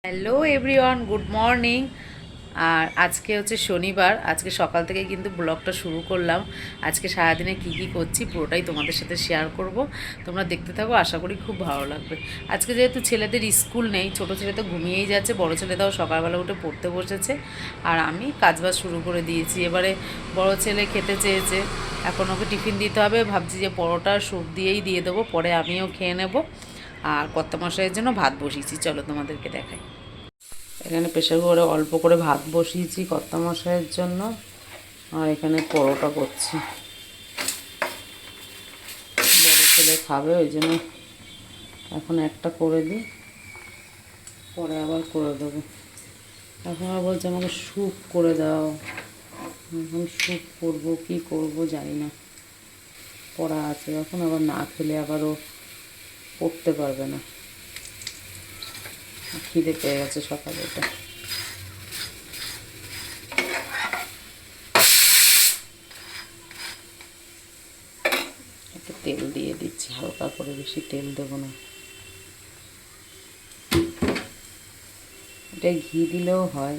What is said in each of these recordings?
Hello everyone, good morning. আর আজকে হচ্ছে শনিবার। আজকে সকাল থেকে কিন্তু ব্লগটা শুরু করলাম। আজকে সারাদিনে কি কি করছি পুরোটাই তোমাদের সাথে শেয়ার করব। তোমরা দেখতে থাকো, আশা করি খুব ভালো লাগবে। আজকে যেহেতু ছেলেদের স্কুল নেই, ছোট ছেলে তো ঘুমিয়েই যাচ্ছে, বড় ছেলেটাও সকালবেলা উঠে পড়তে বসেছে, আর আমি কাজবাজ শুরু করে দিয়েছি। এবারে বড় ছেলে খেতে চেয়েছে, এখন ওকে টিফিন দিতে হবে। ভাবছি যে পরোটা স্যুপ দিয়েই দিয়ে দেবো, পরে আমিও খেয়ে নেব। আর কর্তামশাইয়ের জন্য ভাত বসিয়েছি, চলো তোমাদেরকে দেখাই। এখানে প্রেশার কুকারে অল্প করে ভাত বসিয়েছি কর্তামশাইয়ের জন্য, আর এখানে পরোটা করছি। বড় ছেলে খাবে, ওই জন্য এখন একটা করে দিই, পরে আবার করে দেবো। এখন আর বলছে আমাকে স্যুপ করে দাও। এখন স্যুপ করবো কি করবো জানি না, পড়া আছে, এখন আবার না খেলে আবারও পড়তে পারবে না। খিদে পেয়ে গেছে সকালে এটা। একটু তেল দিয়ে দিচ্ছি হালকা করে, বেশি তেল দেবো না। এটা ঘি দিলেও হয়।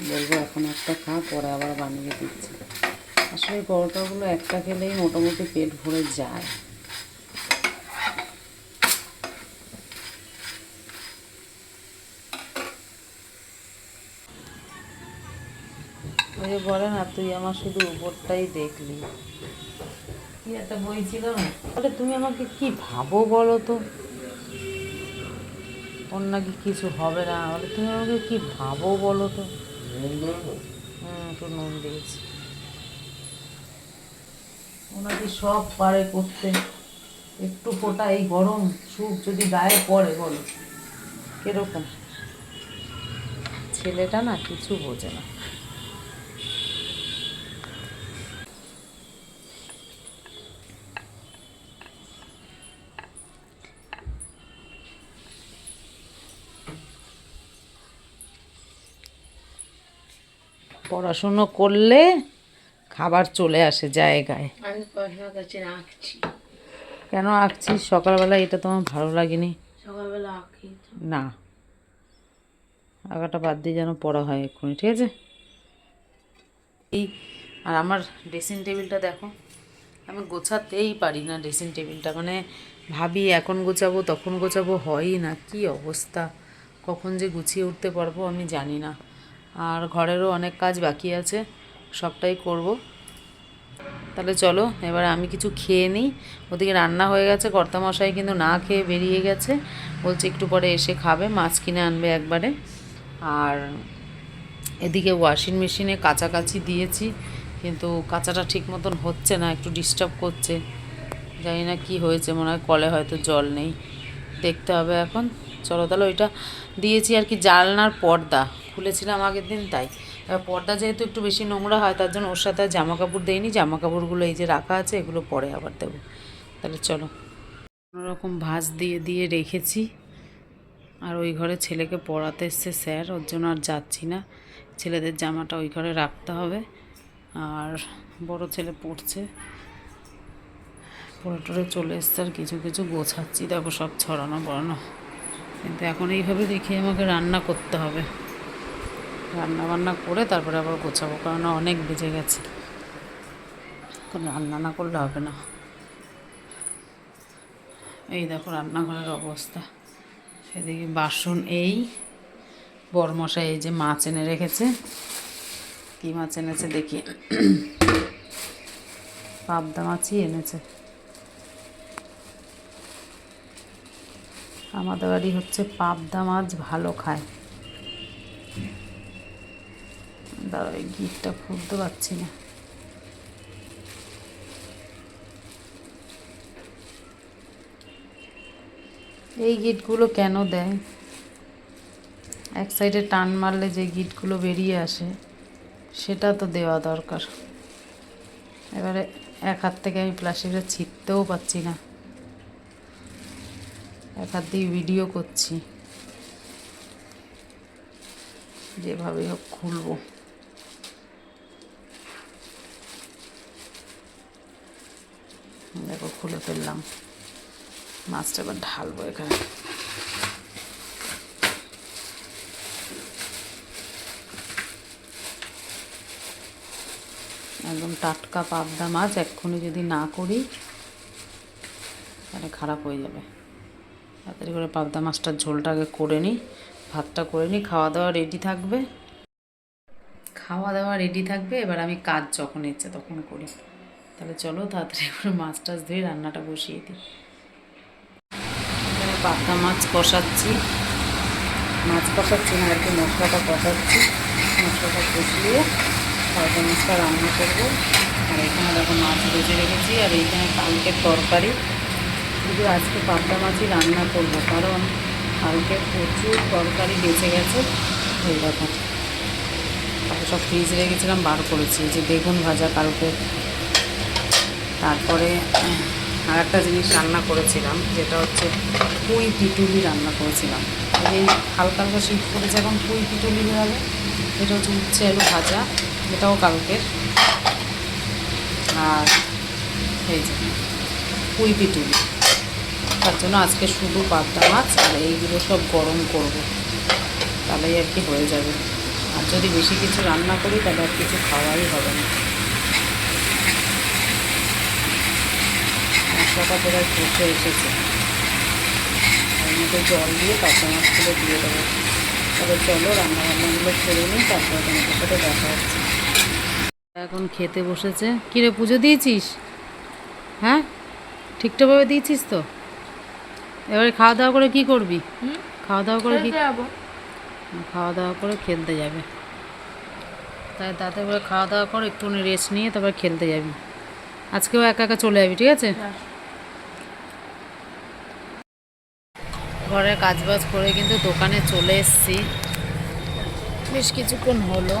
বলবো এখন একটা খা, পরে আবার বানিয়ে দিচ্ছি। আসলে পরোটাগুলো একটা খেলেই মোটামুটি পেট ভরে যায়। ওই যে বলে না, তুই আমার শুধু উপরটাই দেখলি। কি একটা বই ছিল না, বলে তুমি আমাকে কি ভাবো বলো তো, ওর নাকি কিছু হবে না, বলে তুমি আমাকে কি ভাবো বলো তো। একটু নুন দিয়েছি। ওনাকে সব পারে করতে, একটু ফোটা এই গরম স্যুপ যদি গায়ে পড়ে বলো কিরকম। ছেলেটা না কিছু বোঝে না। পড়াশুনো করলে খাবার চলে আসে জায়গায়। আমি পড়াশোনা করছি না, আঁকছি। কেন আঁকছিস সকালবেলা? এটা তোমার ভালো লাগেনি? সকালবেলা আঁকি না, আঁকাটা বাদ দিয়ে যেন পড়া হয় এক্ষুনি, ঠিক আছে? এই আর আমার ড্রেসিং টেবিলটা দেখো, আমি গোছাতেই পারি না ড্রেসিং টেবিলটা। মানে ভাবি এখন গোছাবো তখন গোছাবো, হয়ই না। কি অবস্থা, কখন যে গুছিয়ে উঠতে পারবো আমি জানি না। আর ঘরেরও অনেক কাজ বাকি আছে, সবটাই করব। তাহলে চলো এবার আমি কিছু খেয়ে নিই। ওদিকে রান্না হয়ে গেছে, কর্তামশাই কিন্তু না খেয়ে বেরিয়ে গেছে, বলছে একটু পরে এসে খাবে, মাছ কিনে আনবে একবারে। আর এদিকে ওয়াশিং মেশিনে কাচাকাচি দিয়েছি, কিন্তু কাচাটা ঠিক মতন হচ্ছে না, একটু ডিস্টার্ব করছে। জানি না কি হয়েছে, মনে হয় কলে হয়তো জল নেই, দেখতে হবে এখন। চলো তাহলে ওইটা দিয়েছি। আর কি, জানলার পর্দা খুলেছিলাম আগের দিন, তাই এবার পর্দা যেহেতু একটু বেশি নোংরা হয়, তার জন্য ওর সাথে আর জামা কাপড় দেয়নি। জামা কাপড়গুলো এই যে রাখা আছে, এগুলো পরে আবার দেবো। তাহলে চলো, কোনোরকম ভাঁজ দিয়ে দিয়ে রেখেছি। আর ওই ঘরে ছেলেকে পড়াতে এসছে স্যার, ওর জন্য আর যাচ্ছি না। ছেলেদের জামাটা ওই ঘরে রাখতে হবে। আর বড় ছেলে পড়ছে, পড়ে টরে চলে এসছে, আর কিছু কিছু গোছাচ্ছি। দেখো সব ছড়ানো বড়ানো, কিন্তু এখন এইভাবে দেখে আমাকে রান্না করতে হবে। রান্না বান্না করে তারপরে আবার গোছাবো, কারণ অনেক বেজে গেছে। এখন রান্না না করলে হবে না। এই দেখো রান্নাঘরের অবস্থা। সেদিকে বাসন, এই বড়মশাই এই যে মাছ এনে রেখেছে। কী মাছ এনেছে দেখি, পাবদা মাছই এনেছে। আমাদের বাড়ি হচ্ছে পাবদা মাছ ভালো খায়। দাঁড়া, এই গিটটা খুলতে পারছি না। এই গিটগুলো কেন দেয়? এক সাইডে টান মারলে যে গিটগুলো বেরিয়ে আসে, সেটা তো দেওয়া দরকার। এবারে এক হাত থেকে আমি প্লাস্টিকটা ছিঁড়তেও পারছি না, এক হাত দিয়ে ভিডিও করছি, যেভাবে হোক খুলবো। দেখো খুলে ফেললাম, মাছটা এবার ঢালবো এখানে। একদম টাটকা পাবদা মাছ, এক্ষুনি যদি না করি তাহলে খারাপ হয়ে যাবে। তাড়াতাড়ি করে পাবদা মাছটার ঝোলটা আগে করে নিই, ভাতটা করে নিই, খাওয়া দাওয়া রেডি থাকবে। এবার আমি কাজ যখন ইচ্ছে তখন করি। তাহলে চলো তাড়াতাড়ি করে মাছ টাছ ধুয়ে রান্নাটা বসিয়ে দিই। পাবদা মাছ কষাচ্ছি না আর কি, মশলাটা কষাচ্ছি। মশলাটা কষিয়ে পাবদা মাছটা রান্না করবো। আর এখানে দেখো মাছ ভেজে রেখেছি, আর এইখানে কালকের তরকারি। শুধু আজকে পাবদা মাছই রান্না করবো, কারণ কালকে প্রচুর তরকারি বেঁচে গেছে। এই দেখো তারপর সব ফ্রিজে রেখেছিলাম, বার করেছি। যে বেগুন ভাজা কালকে, তারপরে আর একটা জিনিস রান্না করেছিলাম, যেটা হচ্ছে পুঁই পিটুলি রান্না করেছিলাম। এই হালকা হালকা শীত পড়েছে এখন, পুঁই পিটুলি হবে। এটা হচ্ছে উচ্ছে আলু ভাজা, এটাও কালকের। আর এই যে পুঁই পিটুলি, তার জন্য আজকে শুধু পাবদা মাছ আর এইগুলো সব গরম করব, তাহলেই আর কি হয়ে যাবে। আর যদি বেশি কিছু রান্না করি তাহলে আর কিছু খাওয়াই হবে না। মশলাটা প্রায় কষে এসেছে, এর মধ্যে জল দিয়ে পাবদা মাছগুলো দিয়ে দেবো। তবে চলো রান্নাবান্নাগুলো করে নিই, তারপরে তোমাদের সাথে দেখা হচ্ছে। এখন খেতে বসেছে। কিরে পুজো দিয়েছিস? হ্যাঁ ঠিকঠাকভাবে দিয়েছিস তো? এবারে খাওয়া দাওয়া করে কি করবি? খাওয়া দাওয়া করে কি? খাওয়া দাওয়া করে খেলতে যাবে। তাই তাতে করে খাওয়া দাওয়া করে একটুখানি রেস্ট নিয়ে তারপর খেলতে যাবি। আজকেও একা একা চলে যাবি, ঠিক আছে? ঘরের কাজবাজ করে কিন্তু দোকানে চলে এসেছি, বেশ কিছুক্ষণ হলো।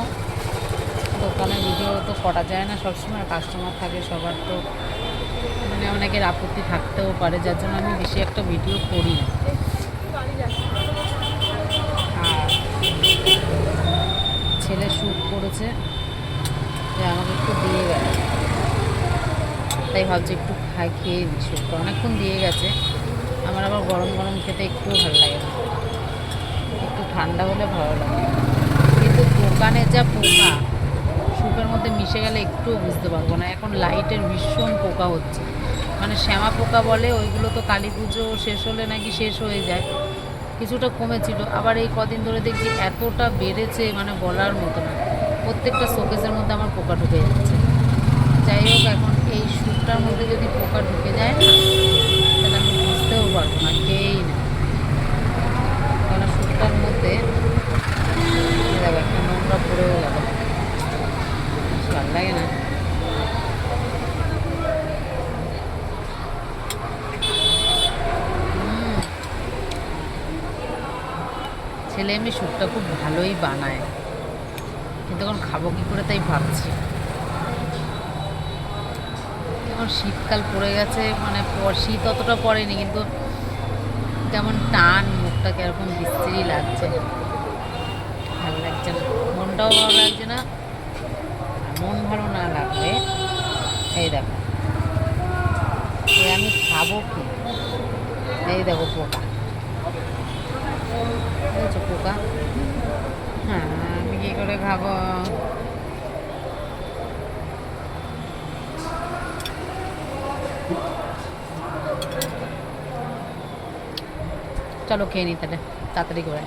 দোকানে ভিডিও তো করা যায় না সবসময়, কাস্টমার থাকে সবার, তো মানে অনেকের আপত্তি থাকতেও পারে, যার জন্য আমি বেশি একটা ভিডিও করি না। আর ছেলে শ্যুট করেছে যে আমাকে একটু দিয়ে গেল, তাই ভাবছি একটু খেয়ে নিই। শ্যুটটা অনেকক্ষণ দিয়ে গেছে। আমার আবার গরম গরম খেতে একটু ভালো লাগে না, একটু ঠান্ডা হলে ভালো লাগে। কিন্তু দোকানে যা পোকা, স্যুপের মধ্যে মিশে গেলে একটুও বুঝতে পারবো না। এখন লাইটের ভীষণ পোকা হচ্ছে, মানে শ্যামা পোকা বলে, ওইগুলো তো কালী পুজো শেষ হলে নাকি শেষ হয়ে যায়। কিছুটা কমেছিল, আবার এই কদিন ধরে দেখছি এতটা বেড়েছে, মানে বলার মতো না। প্রত্যেকটা শোকেসের মধ্যে আমার পোকা ঢুকে যাচ্ছে। যাই হোক, এখন এই স্যুপটার মধ্যে যদি পোকা ঢুকে যায় না, তাহলে আমি বুঝতেও পারবো না, খেয়েই না। কারণ স্যুপটার মধ্যে দেখো একটা নোংরা পড়েও গেল, ভালো লাগে না। ছেলে এমনি স্যুপটা খুব ভালোই বানায়, কিন্তু এখন খাবো কী করে তাই ভাবছি। এখন শীতকাল পড়ে গেছে, মানে শীত অতটা পড়েনি, কিন্তু কেমন টান, মুখটা কিরকম বিশ্রী লাগছে, ভালো লাগছে না, মনটাও ভালো লাগছে না। মন ভালো না লাগলে এই দেখো, আমি খাবো কি? এই দেখো পোকা, বুঝেছো পোকা? হ্যাঁ আমি কী করে খাবো? চলো খেয়ে নিই তাহলে তাড়াতাড়ি করে।